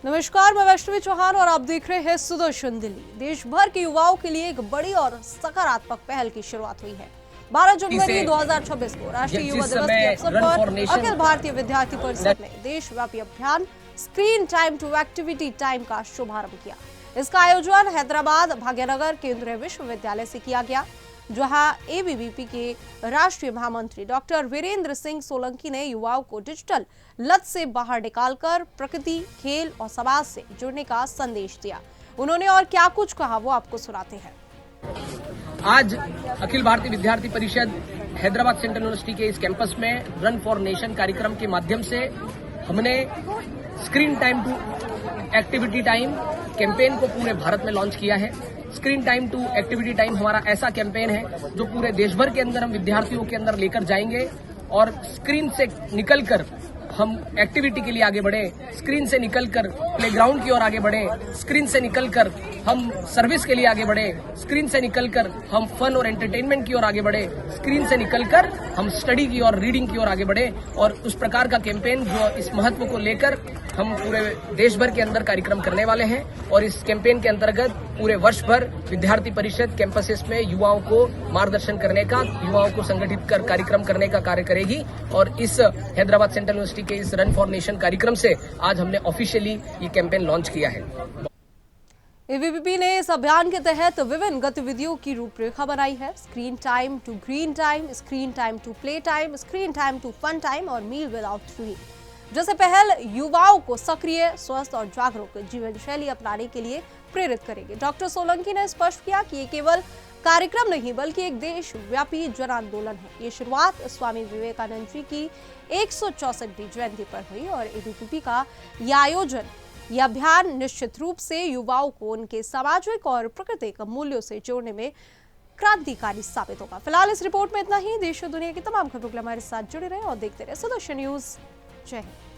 नमस्कार, मैं वैष्णवी चौहान और आप देख रहे हैं सुदर्शन दिल्ली। देश भर के युवाओं के लिए एक बड़ी और सकारात्मक पहल की शुरुआत हुई है। 12 जनवरी 2026 को राष्ट्रीय युवा दिवस के अवसर पर अखिल भारतीय विद्यार्थी परिषद ने देशव्यापी अभियान screen time to activity time का शुभारंभ किया। इसका आयोजन हैदराबाद भाग्यनगर केंद्रीय विश्वविद्यालय से किया गया, जहां एबीवीपी के राष्ट्रीय महामंत्री डॉक्टर वीरेंद्र सिंह सोलंकी ने युवाओं को डिजिटल लत से बाहर निकालकर प्रकृति, खेल और समाज से जुड़ने का संदेश दिया। उन्होंने और क्या कुछ कहा, वो आपको सुनाते हैं। आज अखिल भारतीय विद्यार्थी परिषद हैदराबाद सेंट्रल यूनिवर्सिटी के इस कैंपस में रन फॉर नेशन कार्यक्रम के माध्यम से हमने screen time to activity time campaign को पूरे भारत में लॉन्च किया है। Screen time to activity time हमारा ऐसा कैंपेन है जो पूरे देश भर के अंदर हम विद्यार्थियों के अंदर लेकर जाएंगे और स्क्रीन से निकलकर हम एक्टिविटी के लिए आगे बढ़े, स्क्रीन से निकलकर प्लेग्राउंड की ओर आगे बढ़े, स्क्रीन से निकलकर हम सर्विस के लिए आगे बढ़े, स्क्रीन से निकलकर हम फन और एंटरटेनमेंट की ओर आगे बढ़े, स्क्रीन से निकलकर हम स्टडी की और रीडिंग की ओर आगे बढ़े। और उस प्रकार का कैंपेन जो इस महत्व को लेकर हम पूरे देश भर के अंदर कार्यक्रम करने वाले हैं। और इस कैंपेन के अंतर्गत पूरे वर्ष भर विद्यार्थी परिषद कैंपसेस में युवाओं को मार्गदर्शन करने का, युवाओं को संगठित कर कार्यक्रम करने का कार्य करेगी। और इस हैदराबाद सेंट्रल यूनिवर्सिटी के इस रन फॉर नेशन कार्यक्रम से आज हमने ऑफिशियली ये कैंपेन लॉन्च किया है। एबीवीपी ने इस अभियान के तहत विभिन्न गतिविधियों की रूपरेखा बनाई है। Screen time to green time, screen time to play time, screen time to fun time और मील विदाउट स्क्रीन जैसे पहल युवाओं को सक्रिय, स्वस्थ और जागरूक जीवन शैली अपनाने के लिए प्रेरित करेगी। डॉक्टर सोलंकी ने स्पष्ट किया कि ये केवल कार्यक्रम नहीं बल्कि एक देशव्यापी जन आंदोलन है। ये शुरुआत स्वामी विवेकानंद जी की 164वीं जयंती पर हुई और एबीवीपी का यह आयोजन, यह अभियान निश्चित रूप से युवाओं को उनके सामाजिक और प्राकृतिक मूल्यों से जोड़ने में क्रांतिकारी साबित होगा। फिलहाल इस रिपोर्ट में इतना ही। देश और दुनिया की तमाम खबरों के लिए हमारे साथ जुड़े रहे और देखते रहे सुदर्शन न्यूज। जय हिंद।